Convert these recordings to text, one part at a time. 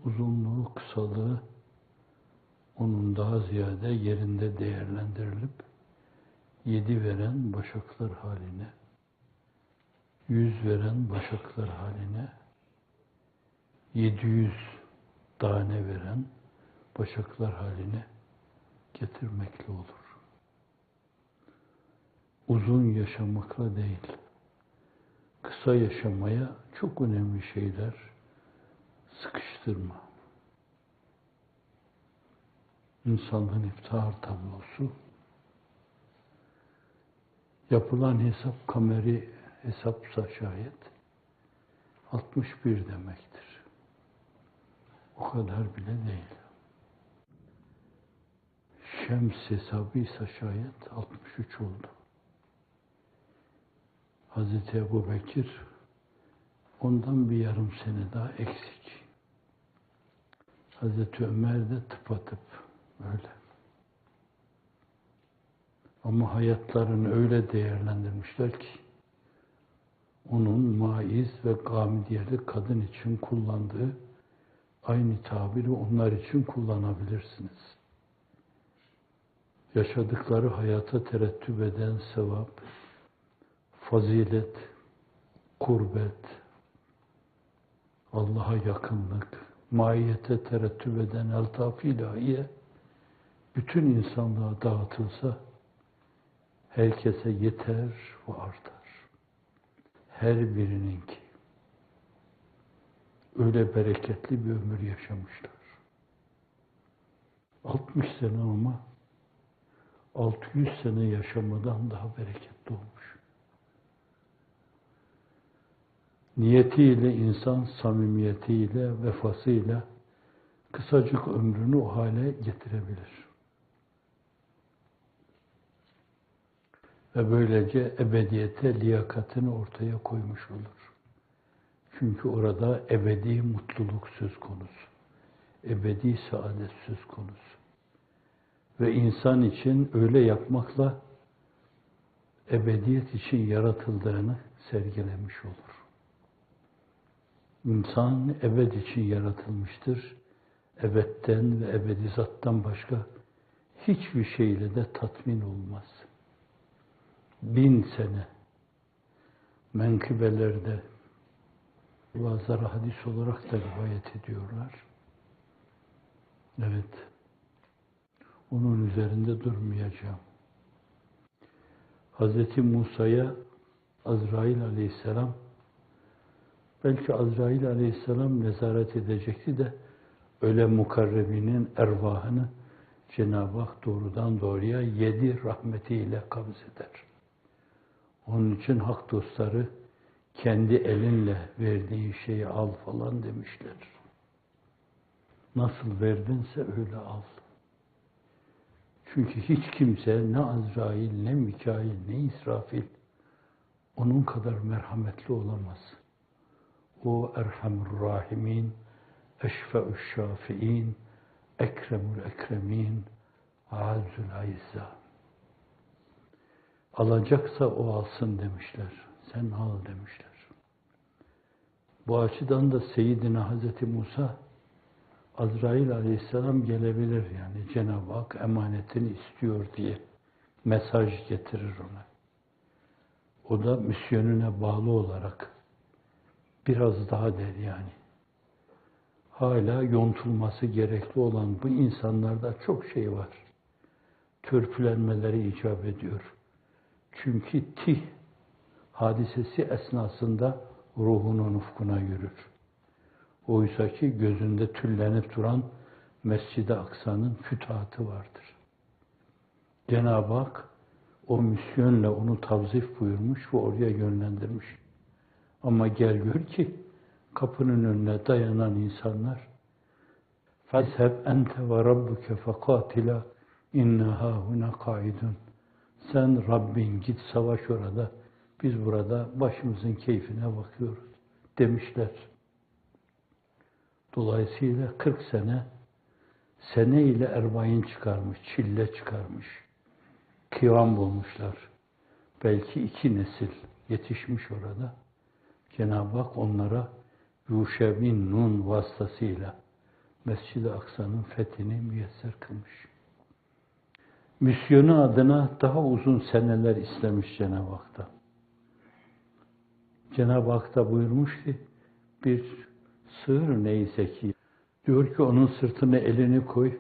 uzunluğu, kısalığı onun daha ziyade yerinde değerlendirilip 7 veren başaklar haline, 100 veren başaklar haline, 700 tane veren başaklar haline getirmekle olur. Uzun yaşamakla değil, kısa yaşamaya çok önemli şeyler sıkıştırma. İnsanlığın iftihar tablosu, yapılan hesap kameri hesapsa şayet 61 demektir. O kadar bile değil. Şems hesabıysa şayet 63 oldu. Hazreti Ebubekir ondan bir yarım sene daha eksik. Hazreti Ömer de tıpatıp öyle. Ama hayatlarını öyle değerlendirmişler ki onun maiz ve gamidiyeli kadın için kullandığı aynı tabiri onlar için kullanabilirsiniz. Yaşadıkları hayata terettüp eden sevap, fazilet, kurbet, Allah'a yakınlık, maiyete terettüp eden eltaf-ı ilahiye bütün insanlığa dağıtılsa herkese yeter ve artar. Her birininki. Öyle bereketli bir ömür yaşamışlar. 60 sene ama 600 sene yaşamadan daha bereketli olmuş. Niyetiyle, insan samimiyetiyle, vefasıyla kısacık ömrünü o hale getirebilir. Ve böylece ebediyete liyakatini ortaya koymuş olur. Çünkü orada ebedi mutluluk söz konusu. Ebedi saadet söz konusu. Ve insan için öyle yapmakla ebediyet için yaratıldığını sergilemiş olur. İnsan ebed için yaratılmıştır. Ebedden ve ebedi zattan başka hiçbir şeyle de tatmin olmaz. 1000 sene menkıbelerde bazıları hadis olarak da rivayet ediyorlar. Evet, onun üzerinde durmayacağım. Hz. Musa'ya Azrail aleyhisselam, belki Azrail aleyhisselam nezaret edecekti de öyle mukarrebinin ervahını Cenab-ı Hak doğrudan doğruya 7 rahmetiyle kabz eder. Onun için hak dostları kendi elinle verdiğin şeyi al falan demişler. Nasıl verdinse öyle al. Çünkü hiç kimse ne Azrail, ne Mikail, ne İsrafil onun kadar merhametli olamaz. O Erhamur Rahimin, Eşfe'üş Şafi'in, Ekremül Ekremin, Azzül Aizza. Alacaksa o alsın demişler. Sen al demişler. Bu açıdan da Seyyidina Hazreti Musa, Azrail aleyhisselam gelebilir yani Cenab-ı Hak emanetini istiyor diye mesaj getirir ona. O da misyonuna bağlı olarak biraz daha der yani. Hala yontulması gerekli olan bu insanlarda çok şey var. Törpülenmeleri icap ediyor. Çünkü tih hadisesi esnasında ruhunun ufkuna yürür. Oysa ki gözünde tüllenip duran Mescid-i Aksa'nın fütuhatı vardır. Cenab-ı Hak o misyonla onu tavzif buyurmuş ve oraya yönlendirmiş. Ama gel gör ki kapının önüne dayanan insanlar فَذْهَبْ اَنْتَ وَرَبُّكَ فَقَاتِلَا اِنَّا هَاهُنَا قَائِدٌ. Sen Rabbin git savaş orada, biz burada başımızın keyfine bakıyoruz demişler. Dolayısıyla 40 sene ile erbain çıkarmış, çille çıkarmış. Kıvam bulmuşlar. Belki 2 nesil yetişmiş orada. Cenab-ı Hak onlara Yuşa bin Nun vasıtasıyla Mescid-i Aksa'nın fethini müyesser kılmış. Misyonu adına daha uzun seneler istemiş Cenab-ı Hak'ta. Cenab-ı Hak da buyurmuş ki, bir sığır neyse ki, diyor ki onun sırtına elini koy,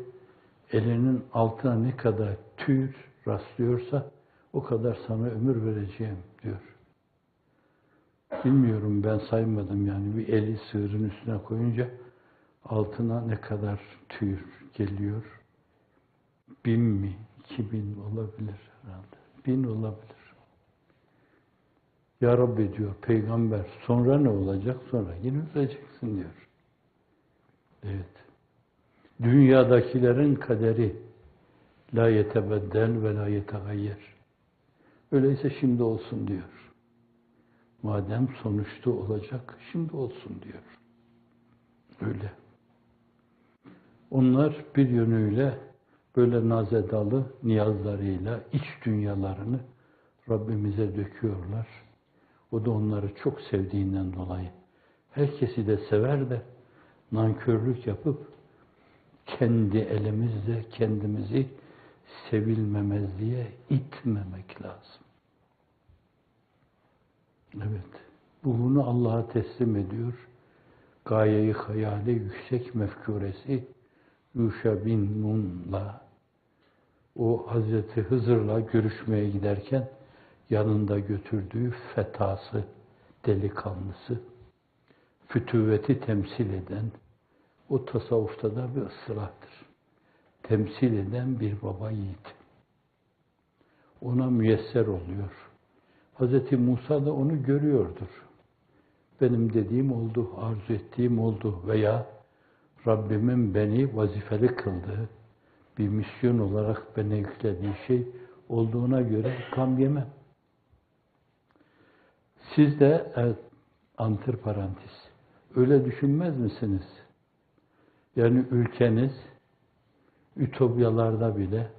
elinin altına ne kadar tüy rastlıyorsa o kadar sana ömür vereceğim diyor. Bilmiyorum, ben saymadım yani, bir eli sığırın üstüne koyunca altına ne kadar tüy geliyor. 1000 mi? 2000 olabilir herhalde. 1000 olabilir. Ya Rabbi diyor peygamber, sonra ne olacak? Sonra yine öleceksin diyor. Evet. Dünyadakilerin kaderi la yetebeddel ve la yetegayyer. Öyleyse şimdi olsun diyor. Madem sonuçta olacak, şimdi olsun diyor. Öyle. Onlar bir yönüyle böyle nazedalı niyazlarıyla iç dünyalarını Rabbimize döküyorlar. O da onları çok sevdiğinden dolayı. Herkesi de sever de nankörlük yapıp kendi elimizle kendimizi sevilmemezliğe itmemek lazım. Evet. Bunu Allah'a teslim ediyor. Gaye-i hayali yüksek mefkuresi Yuşa bin Nun'la o Hazreti Hızır'la görüşmeye giderken yanında götürdüğü fetası, delikanlısı, fütüvveti temsil eden, o tasavvufta da bir ıslahtır. Temsil eden bir baba yiğit. Ona müyesser oluyor. Hazreti Musa da onu görüyordur. Benim dediğim oldu, arzu ettiğim oldu veya Rabbimin beni vazifeli kıldığı, bir misyon olarak bana yüklediği şey olduğuna göre gam yemem. Siz de antiparantez, öyle düşünmez misiniz? Yani ülkeniz ütopyalarda bile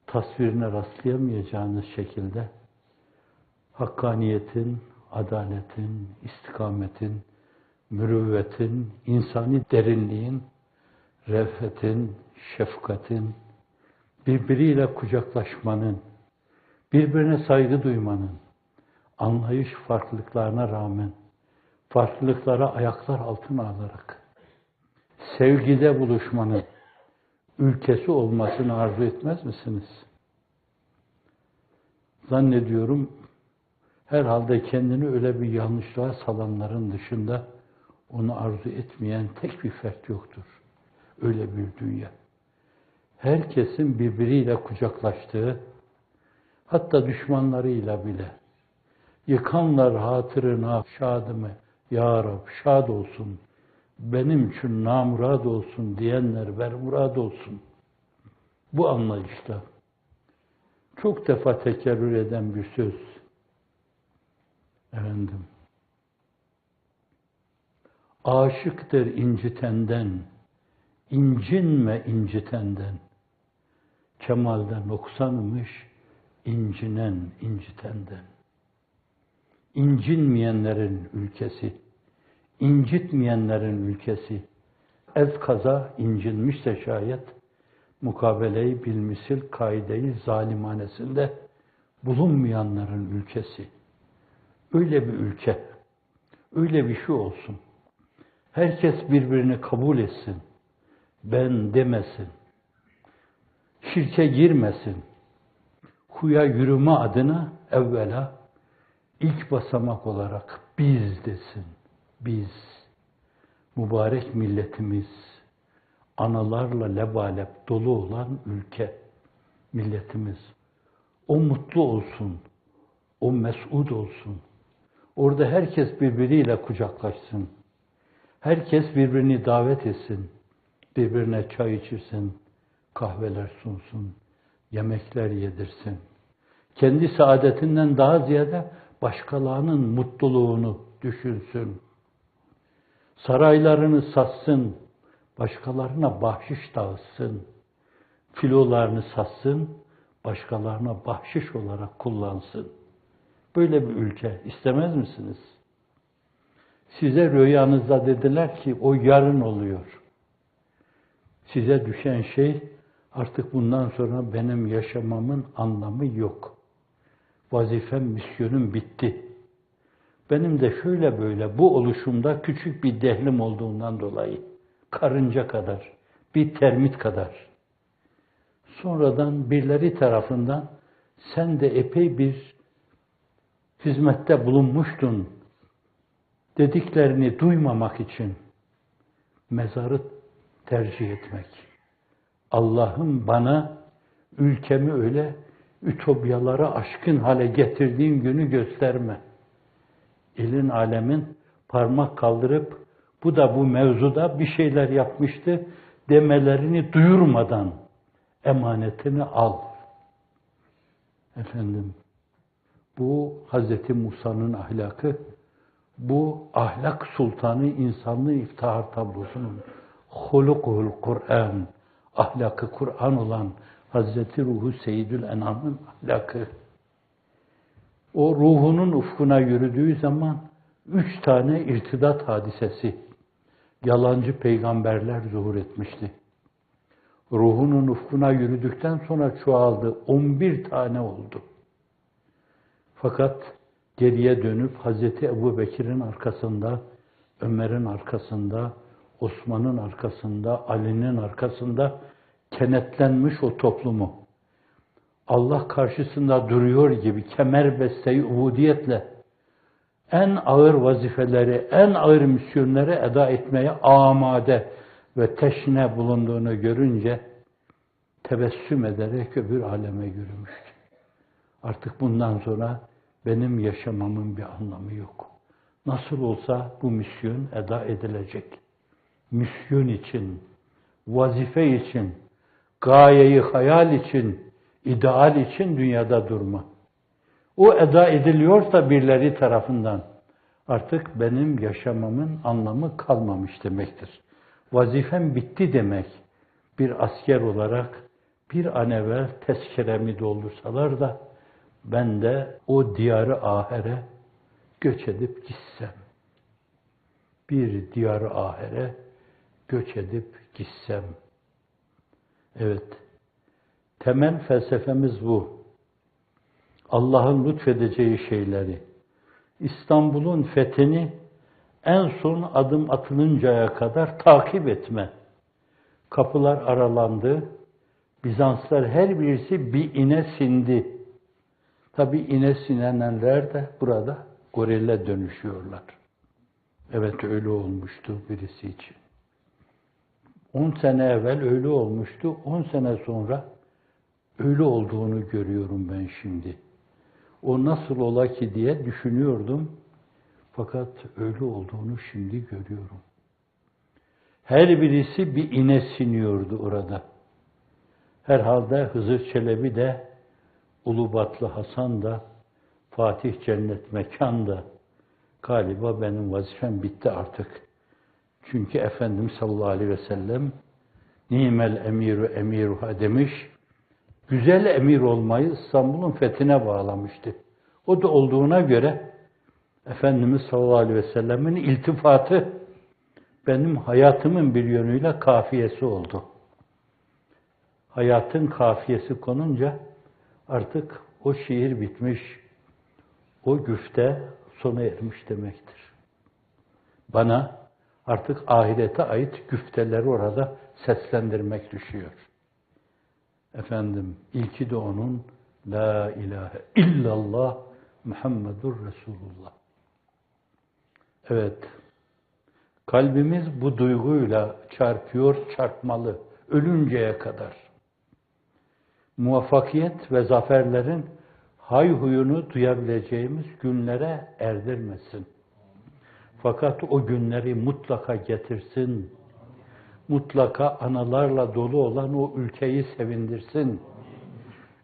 tasvirine rastlayamayacağınız şekilde hakkaniyetin, adaletin, istikametin, mürüvvetin, insani derinliğin, re'fetin, şefkatin, birbiriyle kucaklaşmanın, birbirine saygı duymanın, anlayış farklılıklarına rağmen, farklılıklara ayaklar altına alarak, sevgide buluşmanın ülkesi olmasını arzu etmez misiniz? Zannediyorum, herhalde kendini öyle bir yanlışlığa salanların dışında onu arzu etmeyen tek bir fert yoktur. Öyle bir dünya. Herkesin birbiriyle kucaklaştığı, hatta düşmanlarıyla bile, yıkanlar hatırına şadımı, Ya Rab şad olsun, benim için namurad olsun diyenler bermurad olsun. Bu anlayışla çok defa tekerrür eden bir söz. Efendim, aşıktır incitenden, incinme incitenden. Kemalde noksanmış, incinen incitenden. İncinmeyenlerin ülkesi, incitmeyenlerin ülkesi. Evkaza incinmişse şayet, mukabele-i bilmisil kaide-i zalimanesinde bulunmayanların ülkesi. Öyle bir ülke, öyle bir şey olsun. Herkes birbirini kabul etsin, ben demesin, şirke girmesin, huya yürüme adına evvela ilk basamak olarak biz desin, biz, mübarek milletimiz, analarla lebalep dolu olan ülke, milletimiz, o mutlu olsun, o mes'ud olsun. Orada herkes birbiriyle kucaklaşsın. Herkes birbirini davet etsin. Birbirine çay içirsin, kahveler sunsun, yemekler yedirsin. Kendi saadetinden daha ziyade başkalarının mutluluğunu düşünsün. Saraylarını satsın, başkalarına bahşiş dağıtsın. Filolarını satsın, başkalarına bahşiş olarak kullansın. Böyle bir ülke istemez misiniz? Size rüyanızda dediler ki o yarın oluyor. Size düşen şey artık bundan sonra benim yaşamamın anlamı yok. Vazifem, misyonum bitti. Benim de şöyle böyle bu oluşumda küçük bir dehlim olduğundan dolayı karınca kadar, bir termit kadar. Sonradan birileri tarafından sen de epey bir hizmette bulunmuştun dediklerini duymamak için mezarı tercih etmek. Allah'ım bana ülkemi öyle ütopyalara aşkın hale getirdiğin günü gösterme. Elin alemin parmak kaldırıp bu da bu mevzuda bir şeyler yapmıştı demelerini duyurmadan emanetini al. Efendim, bu Hz. Musa'nın ahlakı, bu ahlak sultanı insanlığı iftihar tablosunun hulukul Kur'an, ahlakı Kur'an olan Hz. Ruhu Seyyidül Enam'ın ahlakı. O ruhunun ufkuna yürüdüğü zaman 3 tane irtidat hadisesi, yalancı peygamberler zuhur etmişti. Ruhunun ufkuna yürüdükten sonra çoğaldı. 11 tane oldu. Fakat geriye dönüp Hazreti Ebubekir'in arkasında, Ömer'in arkasında, Osman'ın arkasında, Ali'nin arkasında kenetlenmiş o toplumu Allah karşısında duruyor gibi kemerbeste-i ubudiyetle en ağır vazifeleri, en ağır misyonları eda etmeye amade ve teşne bulunduğunu görünce tebessüm ederek öbür aleme yürümüştü. Artık bundan sonra benim yaşamamın bir anlamı yok. Nasıl olsa bu misyon eda edilecek. Misyon için, vazife için, gayeyi hayal için, ideal için dünyada durma. O eda ediliyorsa birileri tarafından artık benim yaşamamın anlamı kalmamış demektir. Vazifem bitti demek. Bir asker olarak bir an evvel tezkeremi doldursalar da ben de o diyarı ahire göç edip gitsem. Bir diyarı ahire göç edip gitsem. Evet, temel felsefemiz bu. Allah'ın lütfedeceği şeyleri, İstanbul'un fethini en son adım atılıncaya kadar takip etme. Kapılar aralandı, Bizanslar her birisi bir ine sindi. Tabi ine sinenler de burada gorille dönüşüyorlar. Evet öyle olmuştu birisi için. 10 sene evvel öyle olmuştu, 10 sene sonra öyle olduğunu görüyorum ben şimdi. O nasıl ola ki diye düşünüyordum. Fakat öyle olduğunu şimdi görüyorum. Her birisi bir ine siniyordu orada. Herhalde Hızır Çelebi de, Ulubatlı Hasan da, Fatih Cennet Mekan da galiba benim vazifem bitti artık. Çünkü Efendimiz sallallahu aleyhi ve sellem nimel emiru emiruha demiş. Güzel emir olmayı İstanbul'un fethine bağlamıştı. O da olduğuna göre Efendimiz sallallahu aleyhi ve sellemin iltifatı benim hayatımın bir yönüyle kafiyesi oldu. Hayatın kafiyesi konunca artık o şiir bitmiş, o güfte sona ermiş demektir. Bana artık ahirete ait güfteleri orada seslendirmek düşüyor. Efendim, ilki de onun La ilahe illallah Muhammedur Resulullah. Evet, kalbimiz bu duyguyla çarpıyor, çarpmalı, ölünceye kadar. Muvaffakiyet ve zaferlerin hayhuyunu duyabileceğimiz günlere erdirmesin. Fakat o günleri mutlaka getirsin. Mutlaka analarla dolu olan o ülkeyi sevindirsin.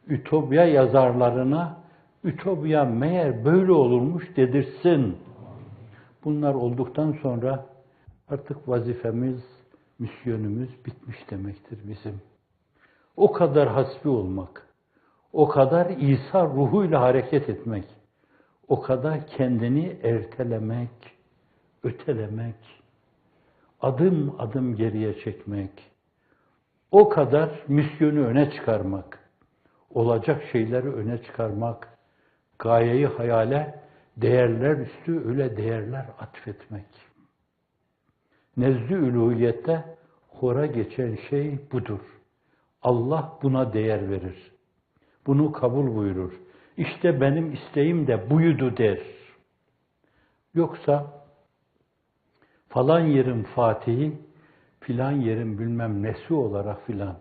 Ütopya yazarlarına, Ütopya meğer böyle olurmuş dedirsin. Bunlar olduktan sonra artık vazifemiz, misyonumuz bitmiş demektir bizim. O kadar hasbi olmak, o kadar İsa ruhuyla hareket etmek, o kadar kendini ertelemek, ötelemek, adım adım geriye çekmek, O kadar misyonu öne çıkarmak, olacak şeyleri öne çıkarmak, gayeyi hayale, değerler üstü öyle değerler atfetmek. Nezd-i üluhiyette hora geçen şey budur. Allah buna değer verir. Bunu kabul buyurur. İşte benim isteğim de buydu der. Yoksa falan yerin fatihi, filan yerin bilmem nesi olarak filan,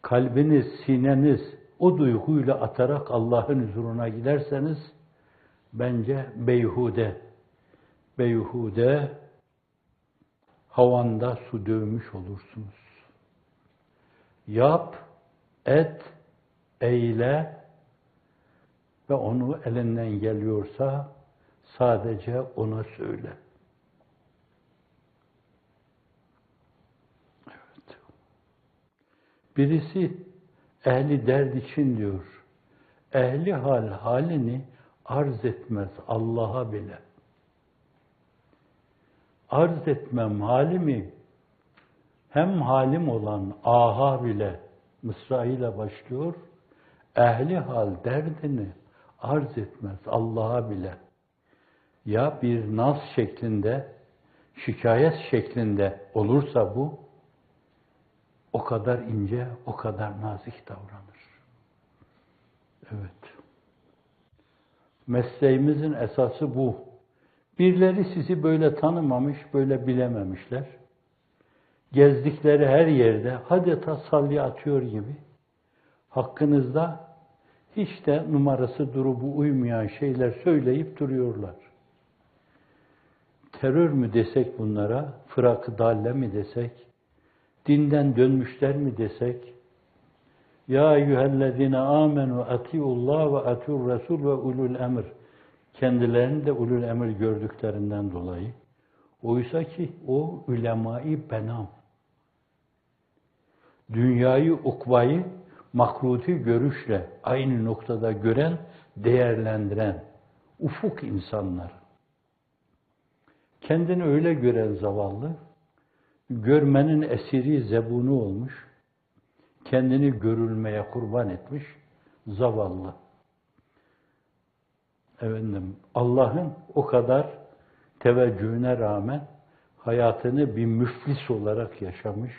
kalbiniz, sineniz o duyguyla atarak Allah'ın huzuruna giderseniz, bence beyhude havanda su dövmüş olursunuz. Yap, et, eyle ve onu elinden geliyorsa sadece ona söyle. Evet. Birisi ehli derd için diyor, ehli halini arz etmez Allah'a bile. Arz etmem halimi, hem halim olan aha bile mısrağıyla başlıyor, ehli hal derdini arz etmez Allah'a bile. Ya bir naz şeklinde, şikayet şeklinde olursa bu, o kadar ince, o kadar nazik davranır. Evet. Mesleğimizin esası bu. Birileri sizi böyle tanımamış, böyle bilememişler. Gezdikleri her yerde adeta salya atıyor gibi hakkınızda hiç de numarası durumu uymayan şeyler söyleyip duruyorlar. Terör mü desek bunlara, fırak-ı dalle mi desek, dinden dönmüşler mi desek, ya eyyühellezine amenu atiullah ve atiur resul ve ulul emr, kendilerini de ulul emir gördüklerinden dolayı. Oysa ki o ulemâ-i benam. Dünyayı, ukbayı makruti görüşle aynı noktada gören, değerlendiren ufuk insanlar. Kendini öyle gören zavallı, görmenin esiri zebunu olmuş, kendini görülmeye kurban etmiş zavallı. Efendim, Allah'ın o kadar teveccühüne rağmen hayatını bir müflis olarak yaşamış,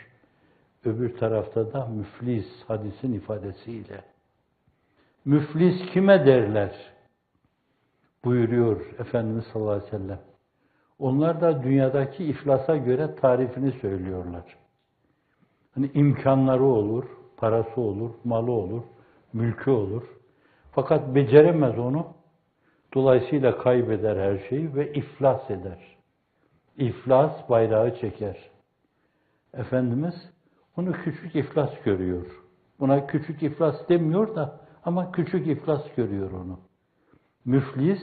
öbür tarafta da müflis hadisin ifadesiyle. Müflis kime derler? Buyuruyor Efendimiz sallallahu aleyhi ve sellem. Onlar da dünyadaki iflasa göre tarifini söylüyorlar. Hani imkanları olur, parası olur, malı olur, mülkü olur. Fakat beceremez onu. Dolayısıyla kaybeder her şeyi ve iflas eder. İflas bayrağı çeker. Efendimiz onu küçük iflas görüyor. Buna küçük iflas demiyor da ama küçük iflas görüyor onu. Müflis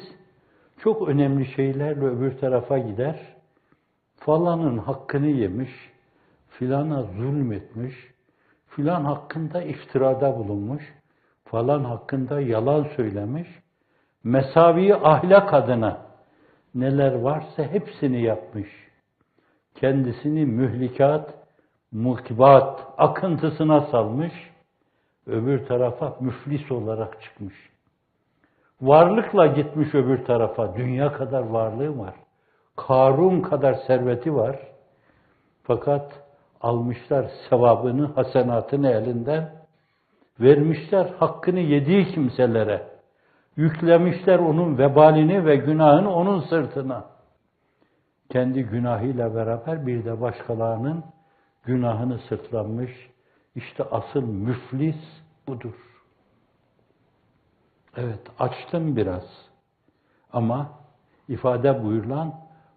çok önemli şeylerle öbür tarafa gider. Falanın hakkını yemiş, filana zulmetmiş, filan hakkında iftirada bulunmuş, falan hakkında yalan söylemiş, mesavi ahlak adına neler varsa hepsini yapmış. Kendisini mühlikat, mukibat akıntısına salmış, öbür tarafa müflis olarak çıkmış. Varlıkla gitmiş öbür tarafa, dünya kadar varlığı var. Karun kadar serveti var. Fakat almışlar sevabını, hasenatını elinden, vermişler hakkını yediği kimselere. Yüklemişler onun vebalini ve günahını onun sırtına. Kendi günahıyla beraber bir de başkalarının günahını sırtlanmış. İşte asıl müflis budur. Evet, açtım biraz. Ama ifade buyurulan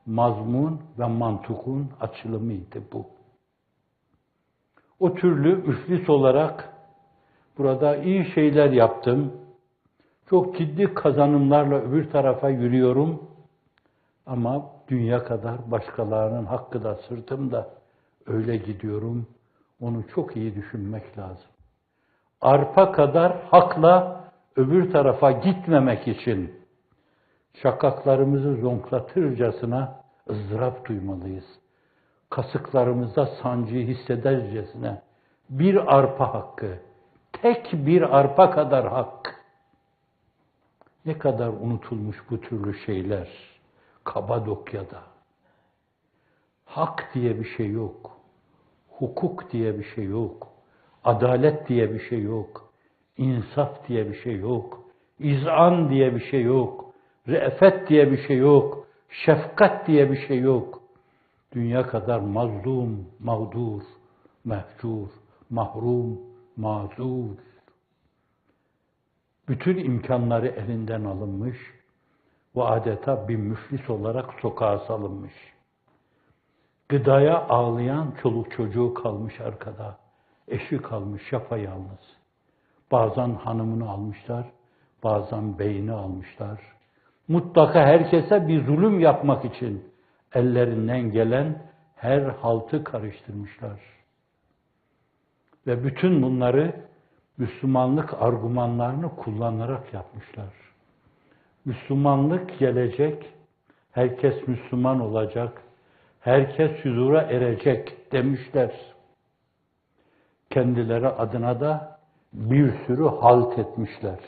mazmun ve mantukun açılımıydı bu. O türlü müflis olarak burada iyi şeyler yaptım. Çok ciddi kazanımlarla öbür tarafa yürüyorum. Ama dünya kadar başkalarının hakkı da sırtımda öyle gidiyorum. Onu çok iyi düşünmek lazım. Arpa kadar hakla öbür tarafa gitmemek için şakaklarımızı zonklatırcasına ızdırap duymalıyız. Kasıklarımızda sancıyı hissedercesine Bir arpa hakkı, tek bir arpa kadar hak. Ne kadar unutulmuş bu türlü şeyler Kapadokya'da. Hak diye bir şey yok. Hukuk diye bir şey yok. Adalet diye bir şey yok. İnsaf diye bir şey yok. İz'an diye bir şey yok. Re'fet diye bir şey yok. Şefkat diye bir şey yok. Dünya kadar mazlum, mağdur, mehcur, mahrum, mazur. Bütün imkanları elinden alınmış ve adeta bir müflis olarak sokağa salınmış. Gıdaya ağlayan çoluk çocuğu kalmış arkada. Eşi kalmış yapayalnız. Bazen hanımını almışlar, bazen beyini almışlar. Mutlaka herkese bir zulüm yapmak için ellerinden gelen her haltı karıştırmışlar. Ve bütün bunları Müslümanlık argümanlarını kullanarak yapmışlar. Müslümanlık gelecek, herkes Müslüman olacak, herkes huzura erecek demişler. Kendileri adına da bir sürü halt etmişler.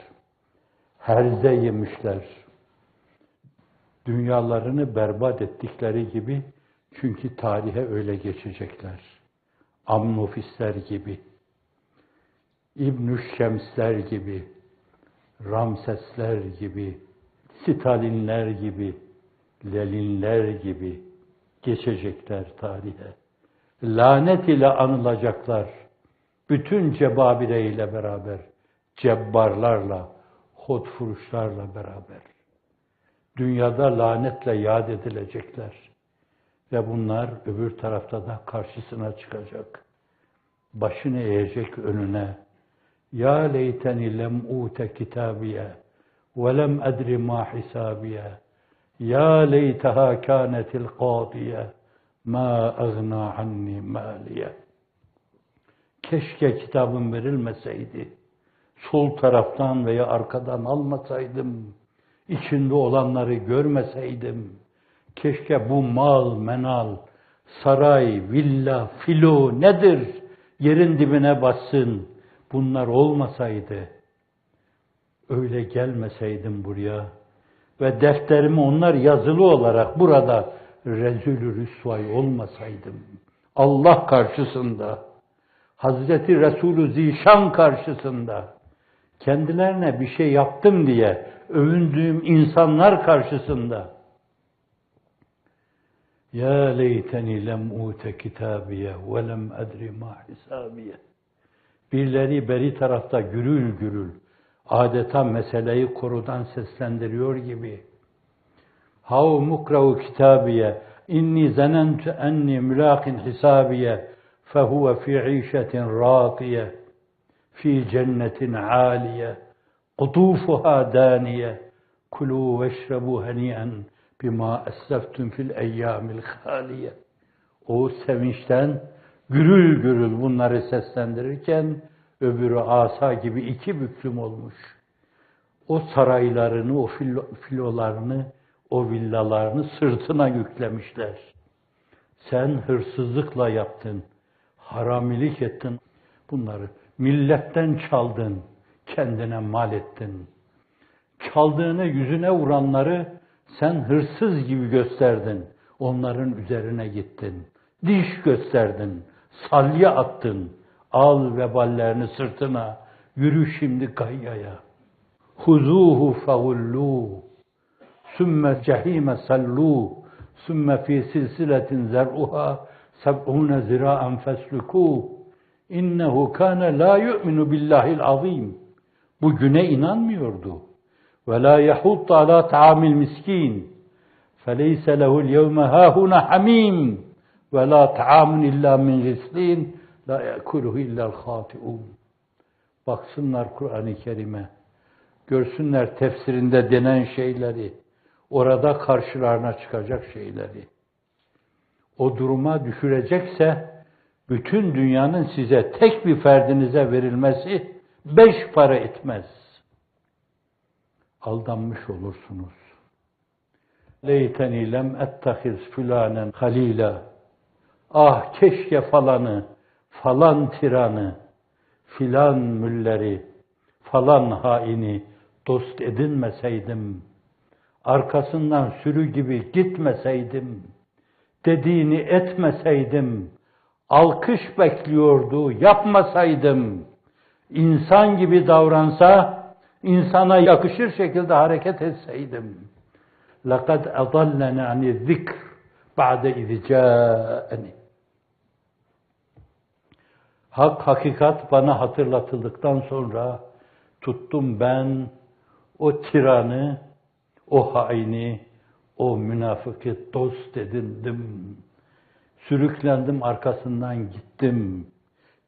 Herze yemişler. Dünyalarını berbat ettikleri gibi, çünkü tarihe öyle geçecekler. Amnofisler gibi, İbn-i Şemsler gibi, Ramsesler gibi, Stalinler gibi, Leninler gibi geçecekler tarihe. Lanet ile anılacaklar. Bütün cebabire ile beraber, cebbarlarla, hotfuruşlarla beraber. Dünyada lanetle yad edilecekler. Ve bunlar öbür tarafta da karşısına çıkacak. Başını eğecek önüne. Ya leyteni lem ute kitabiye ve lem edri ma hisabiye. Ya leyteha kânetil qâdiye ma agna anni mâliye. Keşke kitabım verilmeseydi. Sol taraftan veya arkadan almasaydım. İçinde olanları görmeseydim. Keşke bu mal, menal, saray, villa, filo nedir? Yerin dibine bassın. Bunlar olmasaydı. Öyle gelmeseydim buraya. Ve defterimi onlar yazılı olarak burada rezil-ü rüsvay olmasaydım. Allah karşısında, Hazreti Resulü Zişan karşısında, kendilerine bir şey yaptım diye övündüğüm insanlar karşısında, ya leyteni lem ute kitabiye ve lem edri ma hisabiye. Birileri beri tarafta gürül gürül, adeta meseleyi korudan seslendiriyor gibi. Hav mukravu kitabiye, inni zenentu enni mülâkin hisabiye, fehuve fi işetin râkiye, fi cennetin âliye, kutufuha dâniye, kulû veşrebû heniyen, bima esleftüm fil eyyâmil hâliye. O sevinçten gürül gürül bunları seslendirirken öbürü asa gibi iki büklüm olmuş. O saraylarını, o filolarını, o villalarını sırtına yüklemişler. Sen hırsızlıkla yaptın, haramilik ettin. Bunları milletten çaldın, kendine mal ettin. Çaldığını yüzüne vuranları sen hırsız gibi gösterdin. Onların üzerine gittin. Diş gösterdin. Salya attın. Al veballerini sırtına. Yürü şimdi gayyaya. Huzuhu fagullu. Sümme cehime sallu. Sümme fi silsiletin zer'uha seb'une zira'en fesluku. İnnehu kâne la yu'minu billahil azim. Bu güne inanmıyordu. Ve la yahuddu ala ta'amil miskin. Feleyse lehul yevme hâhuna hamim. Ve la ta'amun illa min gislin. La ye'kuluhu illa'l khâti'un. Baksınlar Kur'an-ı Kerim'e. Görsünler tefsirinde denen şeyleri. Orada karşılarına çıkacak şeyleri. O duruma düşürecekse bütün dünyanın size tek bir ferdinize verilmesi 5 para etmez. Aldanmış olursunuz. Leyteni lem ettehiz fülanen halila. Ah keşke falanı, falan tiranı, filan mülleri, falan haini dost edinmeseydim, arkasından sürü gibi gitmeseydim, dediğini etmeseydim, alkış bekliyordu, yapmasaydım, insan gibi davransa, insana yakışır şekilde hareket etseydim. لَقَدْ أَضَلَّنَا عَنِ الذِّكْرِ بَعْدَ اِذْ جَاءَنِ. Hak, hakikat bana hatırlatıldıktan sonra tuttum ben o tiranı, o haini, o münafıkı dost edindim. Sürüklendim, arkasından gittim.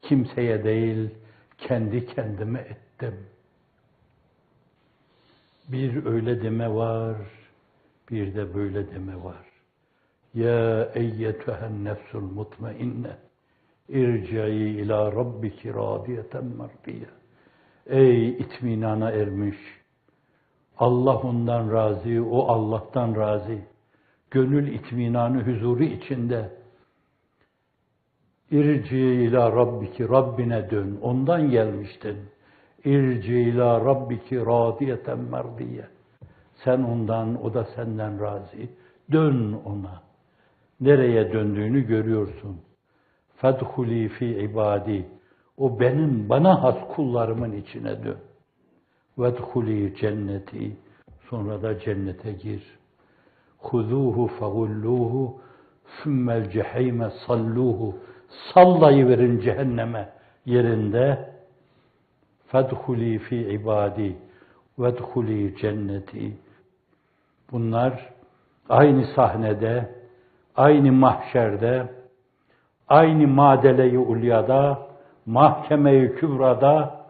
Kimseye değil, kendi kendime ettim. Bir öyle deme var, bir de böyle deme var. Ya eyyetühen nefsul mutmainne, irci'i ila rabbiki radiyeten merdiye. Ey itminana ermiş, Allah ondan razı, o Allah'tan razı. Gönül itminanı, huzuru içinde. İrci ila rabbiki, Rabbine dön. Ondan gelmiştin. İrci ila rabbiki radiyeten merdiye. Sen ondan, o da senden razı. Dön ona. Nereye döndüğünü görüyorsun. Fedhuli fi ibadi. O benim, bana has kullarımın içine dön. Vedhuli cenneti. Sonra da cennete gir. Huzuhu fagulluhu sümmel cehime salluhu. Sallayıverin cehenneme yerinde. Fedhuli fi ibadi. Vedhuli cenneti. Bunlar aynı sahnede, aynı mahşerde, aynı madele-i ulyada, mahkeme-i kübrada